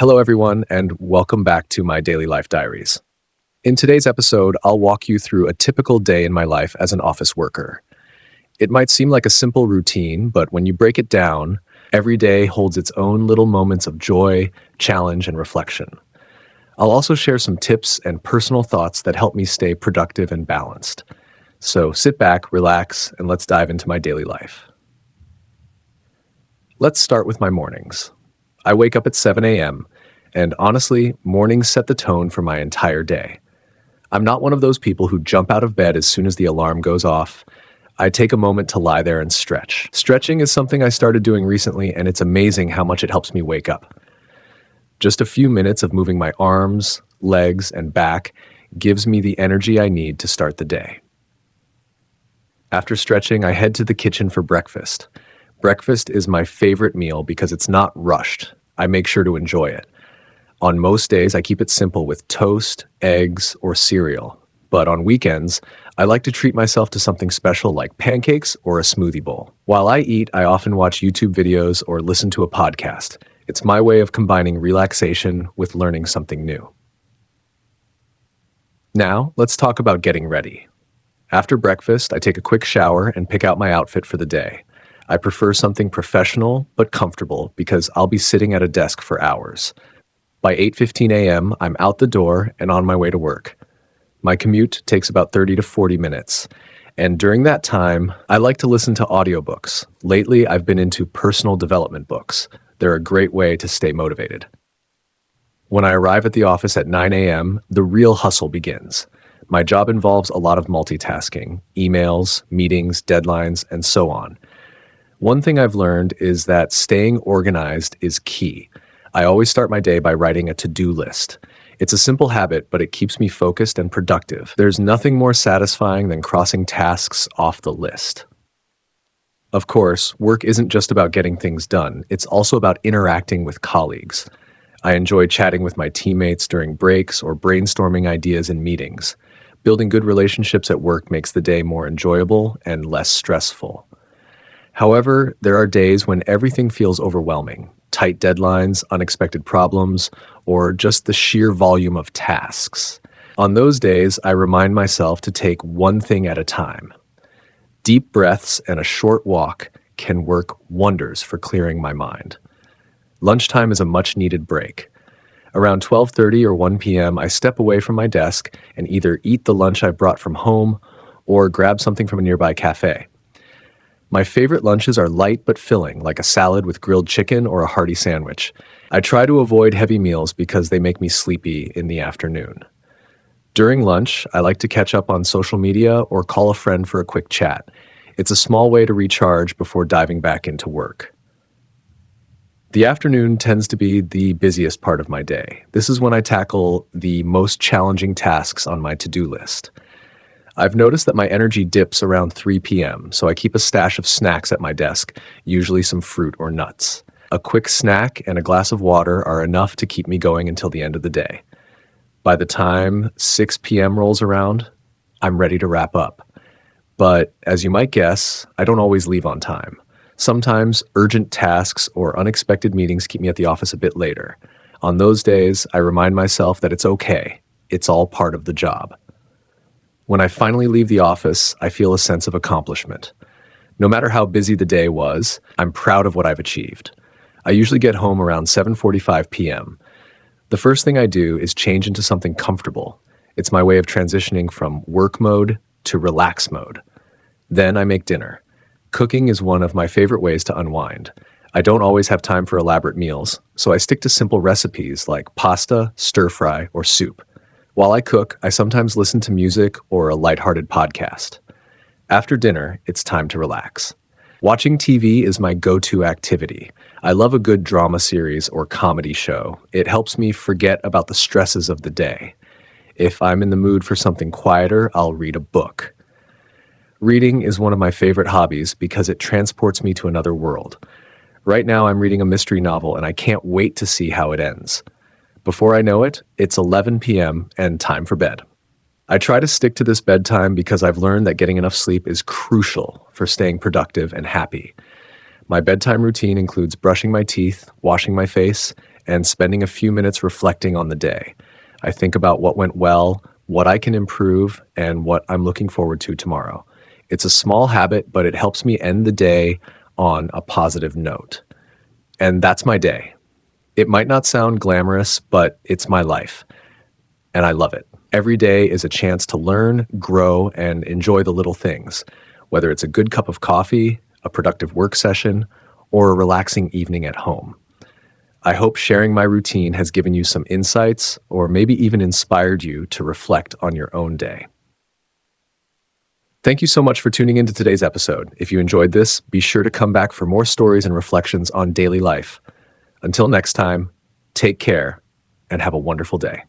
Hello, everyone, and welcome back to my Daily Life Diaries. In today's episode, I'll walk you through a typical day in my life as an office worker. It might seem like a simple routine, but when you break it down, every day holds its own little moments of joy, challenge, and reflection. I'll also share some tips and personal thoughts that help me stay productive and balanced. So sit back, relax, and let's dive into my daily life. Let's start with my mornings. I wake up at 7 a.m., and honestly, mornings set the tone for my entire day. I'm not one of those people who jump out of bed as soon as the alarm goes off. I take a moment to lie there and stretch. Stretching is something I started doing recently, and it's amazing how much it helps me wake up. Just a few minutes of moving my arms, legs, and back gives me the energy I need to start the day. After stretching, I head to the kitchen for breakfast. Breakfast is my favorite meal because it's not rushed. I make sure to enjoy it. On most days, I keep it simple with toast, eggs, or cereal. But on weekends, I like to treat myself to something special like pancakes or a smoothie bowl. While I eat, I often watch YouTube videos or listen to a podcast. It's my way of combining relaxation with learning something new. Now, let's talk about getting ready. After breakfast, I take a quick shower and pick out my outfit for the day. I prefer something professional but comfortable because I'll be sitting at a desk for hours. By 8:15 a.m., I'm out the door and on my way to work. My commute takes about 30 to 40 minutes. And during that time, I like to listen to audiobooks. Lately, I've been into personal development books. They're a great way to stay motivated. When I arrive at the office at 9 a.m., the real hustle begins. My job involves a lot of multitasking, emails, meetings, deadlines, and so on. One thing I've learned is that staying organized is key. I always start my day by writing a to-do list. It's a simple habit, but it keeps me focused and productive. There's nothing more satisfying than crossing tasks off the list. Of course, work isn't just about getting things done. It's also about interacting with colleagues. I enjoy chatting with my teammates during breaks or brainstorming ideas in meetings. Building good relationships at work makes the day more enjoyable and less stressful. However, there are days when everything feels overwhelming. Tight deadlines, unexpected problems, or just the sheer volume of tasks. On those days, I remind myself to take one thing at a time. Deep breaths and a short walk can work wonders for clearing my mind. Lunchtime is a much-needed break. Around 12:30 or 1 p.m., I step away from my desk and either eat the lunch I brought from home or grab something from a nearby cafe. My favorite lunches are light but filling, like a salad with grilled chicken or a hearty sandwich. I try to avoid heavy meals because they make me sleepy in the afternoon. During lunch, I like to catch up on social media or call a friend for a quick chat. It's a small way to recharge before diving back into work. The afternoon tends to be the busiest part of my day. This is when I tackle the most challenging tasks on my to-do list. I've noticed that my energy dips around 3 p.m., so I keep a stash of snacks at my desk, usually some fruit or nuts. A quick snack and a glass of water are enough to keep me going until the end of the day. By the time 6 p.m. rolls around, I'm ready to wrap up. But as you might guess, I don't always leave on time. Sometimes urgent tasks or unexpected meetings keep me at the office a bit later. On those days, I remind myself that it's okay. It's all part of the job. When I finally leave the office, I feel a sense of accomplishment. No matter how busy the day was, I'm proud of what I've achieved. I usually get home around 7:45 p.m. The first thing I do is change into something comfortable. It's my way of transitioning from work mode to relax mode. Then I make dinner. Cooking is one of my favorite ways to unwind. I don't always have time for elaborate meals, so I stick to simple recipes like pasta, stir-fry, or soup. While I cook, I sometimes listen to music or a lighthearted podcast. After dinner, it's time to relax. Watching TV is my go-to activity. I love a good drama series or comedy show. It helps me forget about the stresses of the day. If I'm in the mood for something quieter, I'll read a book. Reading is one of my favorite hobbies because it transports me to another world. Right now, I'm reading a mystery novel and I can't wait to see how it ends. Before I know it, it's 11 p.m. and time for bed. I try to stick to this bedtime because I've learned that getting enough sleep is crucial for staying productive and happy. My bedtime routine includes brushing my teeth, washing my face, and spending a few minutes reflecting on the day. I think about what went well, what I can improve, and what I'm looking forward to tomorrow. It's a small habit, but it helps me end the day on a positive note. And that's my day. It might not sound glamorous, but it's my life, and I love it. Every day is a chance to learn, grow, and enjoy the little things, whether it's a good cup of coffee, a productive work session, or a relaxing evening at home. I hope sharing my routine has given you some insights or maybe even inspired you to reflect on your own day. Thank you so much for tuning into today's episode. If you enjoyed this, be sure to come back for more stories and reflections on daily life. Until next time, take care and have a wonderful day.